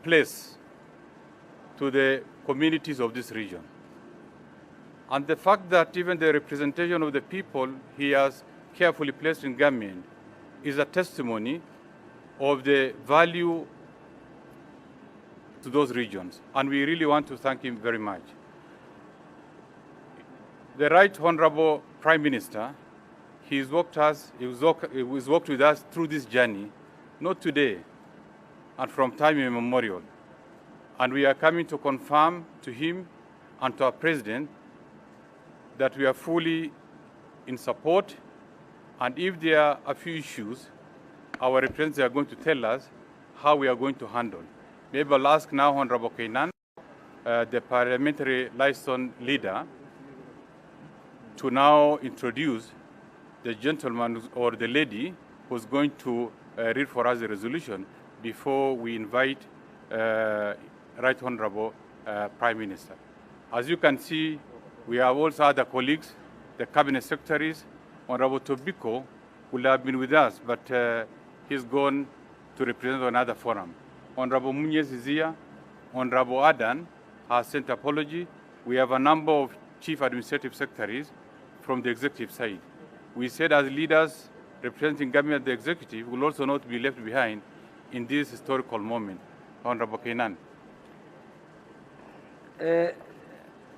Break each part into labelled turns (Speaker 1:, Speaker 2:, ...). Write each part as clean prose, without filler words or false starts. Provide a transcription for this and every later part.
Speaker 1: place to the communities of this region. And the fact that even the representation of the people he has carefully placed in government is a testimony of the value to those regions. And we really want to thank him very much. The Right Honorable Prime Minister, he's worked with us through this journey, not today, and from time immemorial. And we are coming to confirm to him and to our President that we are fully in support, and if there are a few issues, our representatives are going to tell us how we are going to handle. Maybe I'll ask now Honorable Kainan, the parliamentary liaison leader, to now introduce the gentleman or the lady who's going to read for us the resolution before we invite Right Honorable Prime Minister. As you can see, we have also other colleagues, the cabinet secretaries. Honorable Tobiko will have been with us, but he's gone to represent another forum. Honorable Munez is here. Honorable Adan has sent apology. We have a number of chief administrative secretaries from the executive side. We said as leaders representing government, the executive will also not be left behind in this historical moment. Honorable Kainan.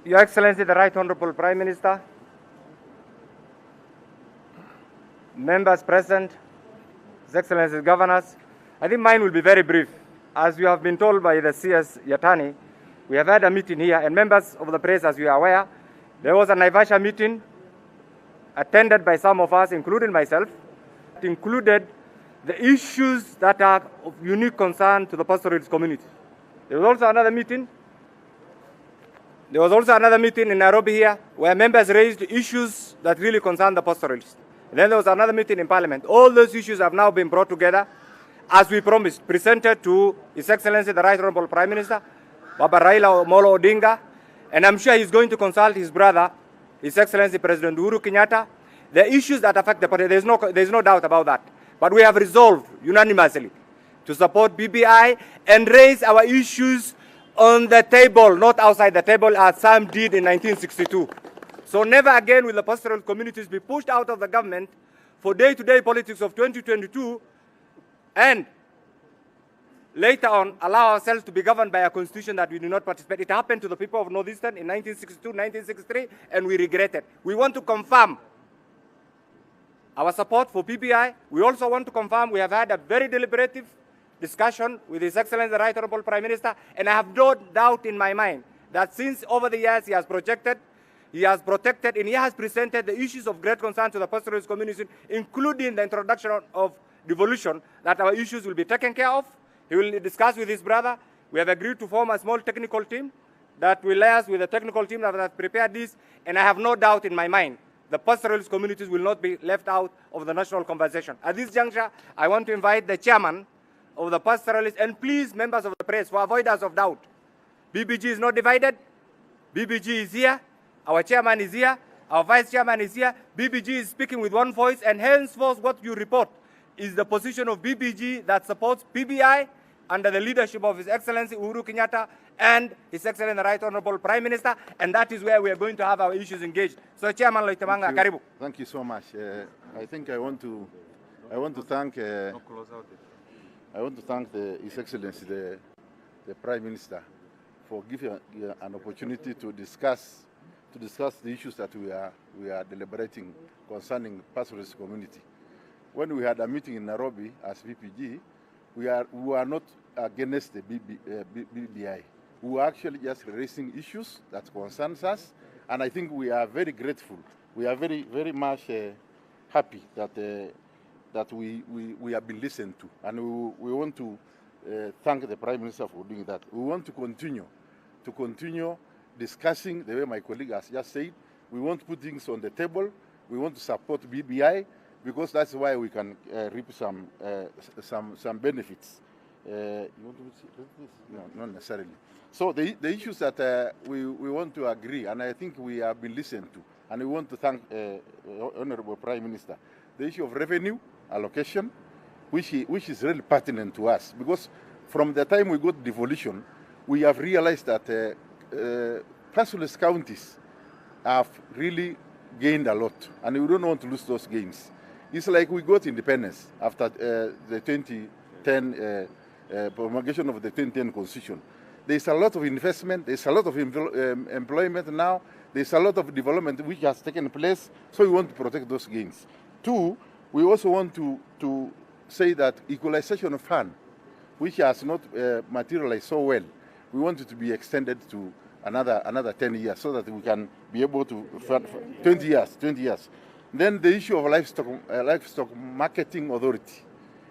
Speaker 2: Your Excellency, the Right Honorable Prime Minister, members present, His Excellency Governors, I think mine will be very brief. As you have been told by the CS Yatani, we have had a meeting here, and members of the press, as you are aware, there was a Naivasha meeting attended by some of us, including myself. It included the issues that are of unique concern to the pastoralist community. There was also another meeting in Nairobi here where members raised issues that really concern the pastoralists. And then there was another meeting in Parliament. All those issues have now been brought together, as we promised, presented to His Excellency the Right Honorable Prime Minister, Baba Raila Molo Odinga, and I'm sure he's going to consult his brother, His Excellency President Uhuru Kenyatta. The issues that affect the party, there's no doubt about that. But we have resolved unanimously to support BBI and raise our issues on the table, not outside the table, as some did in 1962. So never again will the pastoral communities be pushed out of the government for day-to-day politics of 2022 and later on allow ourselves to be governed by a constitution that we do not participate. It happened to the people of Northeastern in 1962, 1963, and we regret it. We want to confirm our support for PBI. We also want to confirm we have had a very deliberative discussion with His Excellency the Right Honorable Prime Minister, and I have no doubt in my mind that since over the years he has protected, and he has presented the issues of great concern to the pastoralist community, including the introduction of devolution, that our issues will be taken care of. He will discuss with his brother. We have agreed to form a small technical team that will liaise with the technical team that has prepared this, and I have no doubt in my mind the pastoralist communities will not be left out of the national conversation. At this juncture, I want to invite the chairman of the pastoralists, and please, members of the press, for avoidance of doubt, BBG is not divided. BBG is here. Our chairman is here. Our vice chairman is here. BBG is speaking with one voice, and henceforth what you report is the position of BBG that supports PBI under the leadership of His Excellency Uhuru Kenyatta and His Excellency the Right Honorable Prime Minister, and that is where we are going to have our issues engaged. So, Chairman Loitemanga, karibu.
Speaker 3: Thank you so much. I think I want to thank His Excellency the Prime Minister for giving an opportunity to discuss the issues that we are deliberating concerning pastoralist community. When we had a meeting in Nairobi as VPG, we are not against the BBI. We were actually just raising issues that concerns us, and I think we are very grateful. We are very, very much happy that we have been listened to, and we want to thank the Prime Minister for doing that. We want to continue discussing the way my colleague has just said. We want to put things on the table. We want to support BBI because that's why we can reap some benefits. You want to see this? No, not necessarily. So the issues that we want to agree, and I think we have been listened to, and we want to thank Honorable Prime Minister. The issue of revenue allocation, which is really pertinent to us, because from the time we got devolution, we have realized that pastoralist counties have really gained a lot, and we don't want to lose those gains. It's like we got independence after the 2010 promulgation of the 2010 Constitution. There's a lot of investment, there's a lot of employment now, there's a lot of development which has taken place, so we want to protect those gains. Two, we also want to say that equalization of fund, which has not materialized so well, we want it to be extended to another 10 years so that we can be able to fund 20 years. Then the issue of livestock marketing authority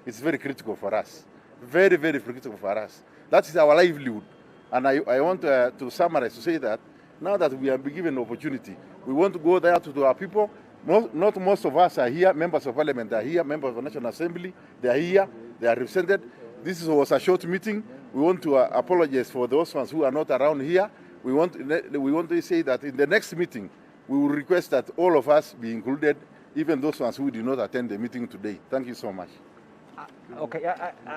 Speaker 3: is very critical for us. Very, very critical for us. That is our livelihood. And I want to summarize to say that now that we have been given the opportunity, we want to go there to our people. Not most of us are here, members of parliament are here, members of the National Assembly, they are here, they are represented. This was a short meeting. We want to apologize for those ones who are not around here. We want to say that in the next meeting, we will request that all of us be included, even those ones who did not attend the meeting today. Thank you so much.
Speaker 2: Okay,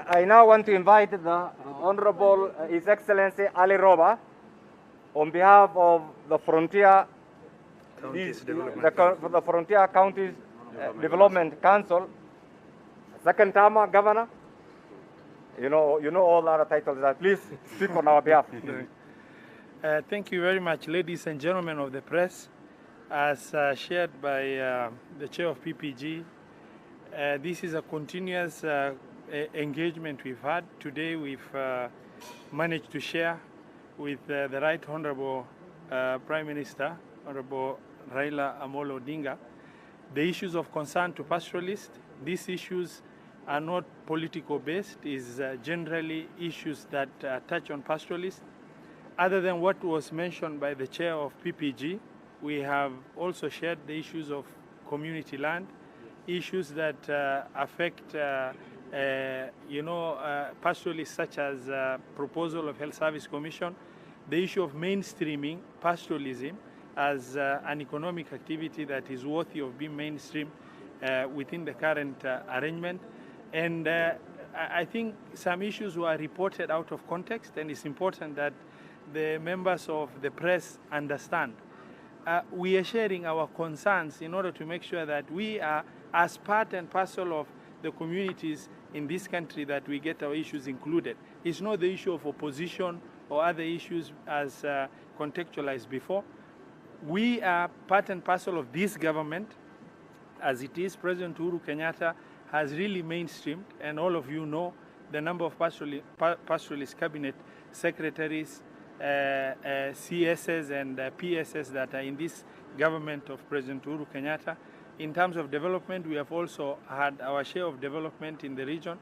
Speaker 2: I now want to invite the Honorable His Excellency Ali Roba on behalf of the Frontier the Frontier Counties Development Council, second term governor. You know all the other titles. Please speak on our behalf.
Speaker 4: Thank you very much, ladies and gentlemen of the press. As shared by the chair of PPG, this is a continuous engagement we've had. Today we've managed to share with the Right Honorable Prime Minister, Honorable Raila Amolo Odinga, the issues of concern to pastoralists. These issues are not political based, is generally issues that touch on pastoralists. Other than what was mentioned by the chair of PPG, we have also shared the issues of community land, issues that affect pastoralists, such as proposal of Health Service Commission, the issue of mainstreaming pastoralism as an economic activity that is worthy of being mainstreamed within the current arrangement. And I think some issues were reported out of context, and it's important that the members of the press understand. We are sharing our concerns in order to make sure that we are, as part and parcel of the communities in this country, that we get our issues included. It's not the issue of opposition or other issues as contextualized before. We are part and parcel of this government. As it is, President Uhuru Kenyatta has really mainstreamed, and all of you know the number of pastoralist cabinet secretaries, CSs and PSs that are in this government of President Uhuru Kenyatta. In terms of development, we have also had our share of development in the region.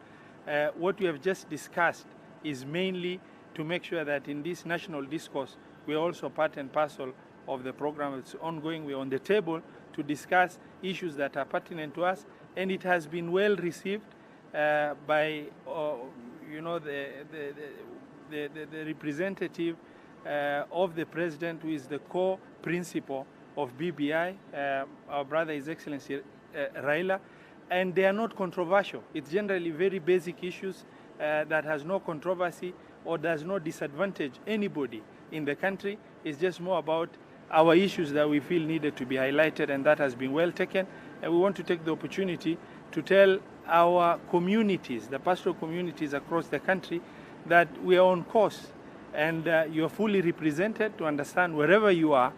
Speaker 4: What we have just discussed is mainly to make sure that in this national discourse, we are also part and parcel of the program that's ongoing. We're on the table to discuss issues that are pertinent to us, and it has been well received by the representative of the president, who is the core principal of BBI, our brother, His Excellency Raila, and they are not controversial. It's generally very basic issues that has no controversy or does not disadvantage anybody in the country. It's just more about our issues that we feel needed to be highlighted, and that has been well taken. And we want to take the opportunity to tell our communities, the pastoral communities across the country, that we are on course, and you are fully represented, to understand wherever you are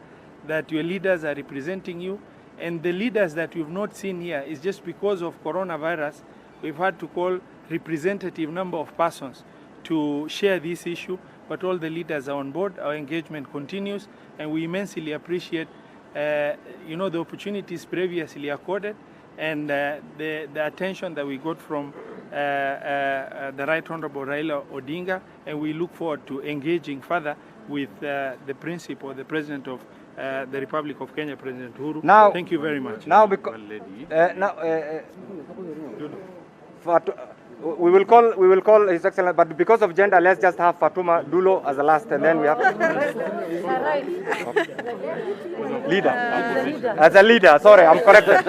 Speaker 4: that your leaders are representing you. And the leaders that you've not seen here is just because of coronavirus. We've had to call representative number of persons to share this issue, but all the leaders are on board. Our engagement continues, and we immensely appreciate the opportunities previously accorded, and the attention that we got from the Right Honorable Raila Odinga, and we look forward to engaging further with the principal, the President of the Republic of Kenya, President Uhuru.
Speaker 2: Now,
Speaker 4: thank you very much.
Speaker 2: Now, because we will call His Excellency, but because of gender, let's just have Fatuma Dulo as the last, and then we have leader. As a leader, sorry, I'm corrected.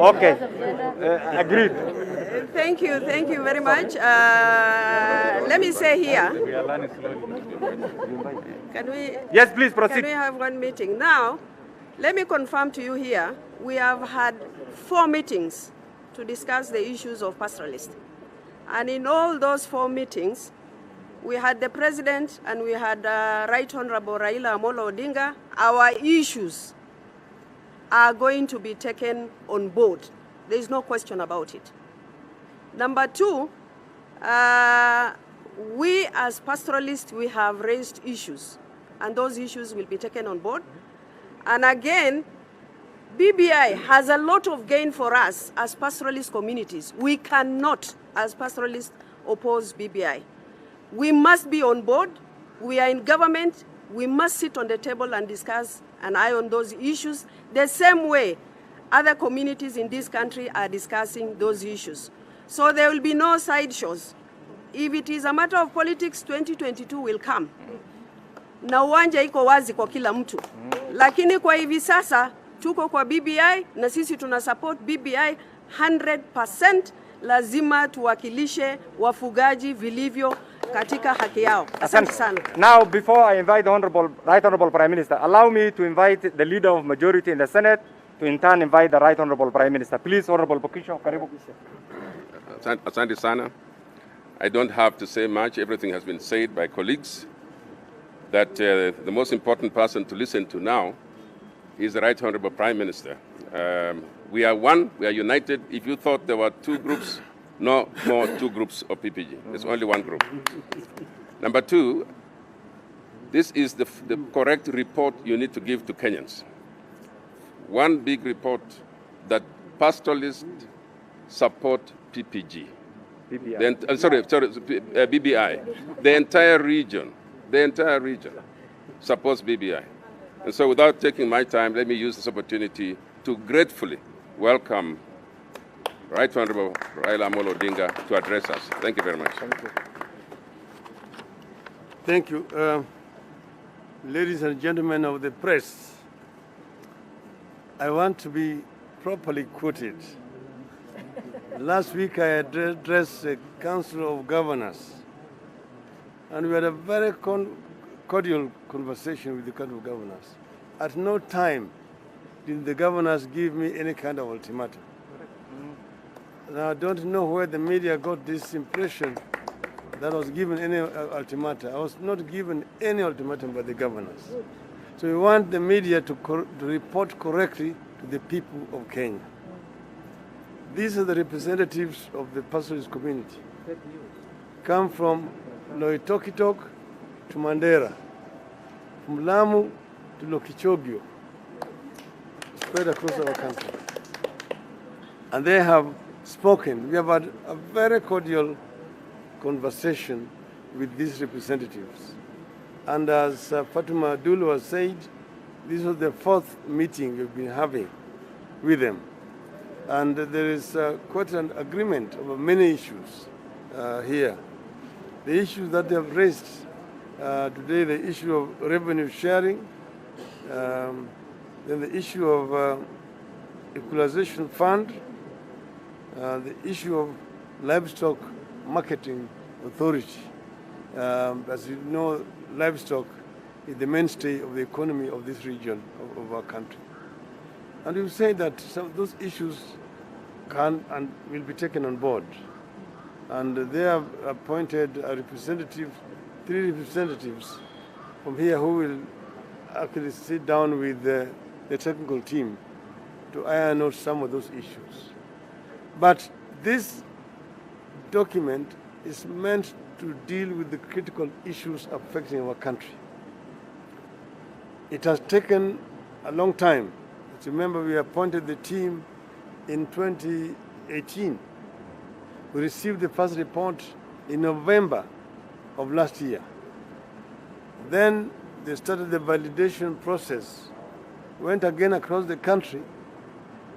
Speaker 2: Okay, agreed.
Speaker 5: Thank you very much. Let me say here.
Speaker 1: We are learning slowly.
Speaker 5: Can we?
Speaker 2: Yes, please
Speaker 5: Can
Speaker 2: proceed.
Speaker 5: we have one meeting now? Let me confirm to you here. We have had 4 meetings to discuss the issues of pastoralists, and in all those 4 meetings, we had the president and we had Right Honorable Raila Amolo Odinga. Our issues are going to be taken on board. There is no question about it. Number 2, we as pastoralists, we have raised issues, and those issues will be taken on board. And again, BBI has a lot of gain for us as pastoralist communities. We cannot, as pastoralists, oppose BBI. We must be on board. We are in government. We must sit on the table and discuss and eye on those issues the same way other communities in this country are discussing those issues. So there will be no sideshows. If it is a matter of politics, 2022 will come. Na uwanja iko wazi kwa kila mtu. Lakini kwa hivi sasa tuko kwa BBI na sisi tuna support BBI 100%. Lazima tuwakilishe wafugaji vilivyo katika haki yao. Asante sana.
Speaker 2: Now, before I invite the Right Honorable Prime Minister, allow me to invite the Leader of Majority in the Senate to in turn invite the Right Honorable Prime Minister. Please, Honorable Bokisho, karibu.
Speaker 6: Asante sana. I don't have to say much. Everything has been said by colleagues. That the most important person to listen to now is the Right Honorable Prime Minister. We are one, we are united. If you thought there were 2 groups, no more 2 groups of PPG. There's only 1 group. Number 2, this is the correct report you need to give to Kenyans. One big report that pastoralists support PPG.
Speaker 2: BBI.
Speaker 6: BBI. The entire region supports BBI. And so without taking my time, let me use this opportunity to gratefully welcome Right Honorable Raila Amolo Odinga to address us. Thank you very much.
Speaker 7: Thank you. Ladies and gentlemen of the press, I want to be properly quoted. Last week I addressed the Council of Governors, and we had a very cordial conversation with the Council of Governors. At no time did the governors give me any kind of ultimatum. Now, I don't know where the media got this impression that I was given any ultimatum. I was not given any ultimatum by the governors. So we want the media to report correctly to the people of Kenya. These are the representatives of the pastoralist community. Come from Loitokitok to Mandera, from Lamu to Lokichogio, spread across our country. And they have spoken. We have had a very cordial conversation with these representatives. And as Fatuma Dulu has said, this was the 4th meeting we've been having with them. And there is quite an agreement over many issues here. The issues that they have raised today, the issue of revenue sharing, then the issue of equalization fund, the issue of livestock marketing authority. As you know, livestock is the mainstay of the economy of this region of our country. And we say that some of those issues can and will be taken on board. And they have appointed a representative, 3 representatives from here who will actually sit down with the technical team to iron out some of those issues. But this document is meant to deal with the critical issues affecting our country. It has taken a long time. Remember, we appointed the team in 2018. We received the first report in November of last year. Then they started the validation process, went again across the country,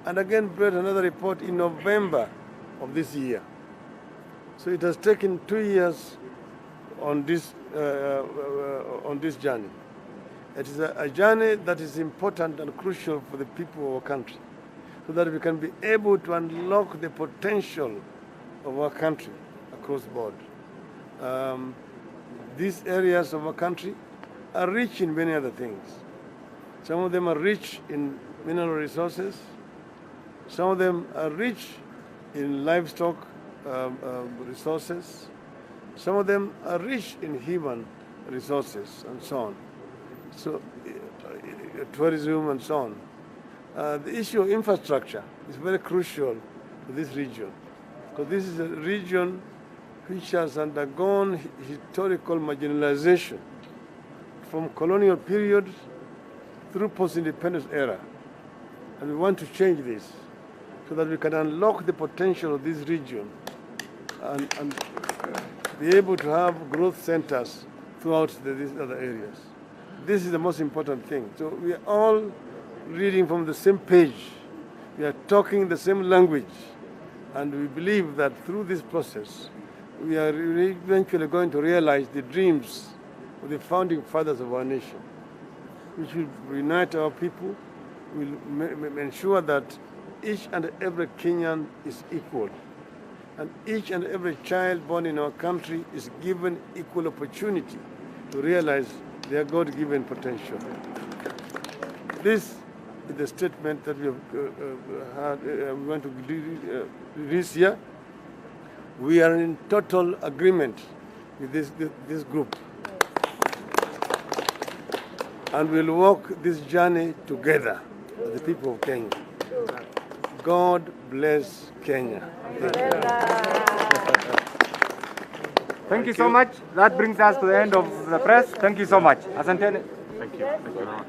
Speaker 7: and again brought another report in November of this year. So it has taken 2 years on this journey. It is a journey that is important and crucial for the people of our country, so that we can be able to unlock the potential of our country across the board. These areas of our country are rich in many other things. Some of them are rich in mineral resources. Some of them are rich in livestock resources. Some of them are rich in human resources and so on. So, tourism and so on. The issue of infrastructure is very crucial to this region, because this is a region which has undergone historical marginalization from colonial period through post-independence era. And we want to change this so that we can unlock the potential of this region and be able to have growth centers throughout these other areas. This is the most important thing. So we are all reading from the same page. We are talking the same language. And we believe that through this process, we are eventually going to realize the dreams of the founding fathers of our nation, which will unite our people, will ensure that each and every Kenyan is equal, and each and every child born in our country is given equal opportunity to realize their God-given potential. This is the statement that we want to release here. We are in total agreement with this group, and we'll walk this journey together as the people of Kenya. God bless Kenya.
Speaker 2: Thank you so much. That brings us to the end of the press. Thank you so much. Asanteni.
Speaker 1: Thank you. Thank you very much.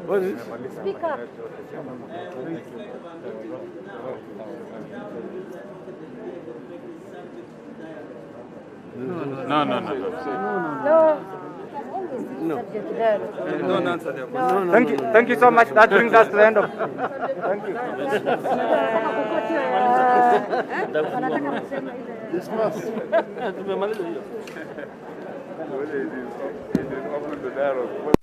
Speaker 7: What is it?
Speaker 8: Speak up.
Speaker 1: No.
Speaker 8: No.
Speaker 2: Thank you so much. That brings us to the end of. Thank you.
Speaker 3: Open the dialogue.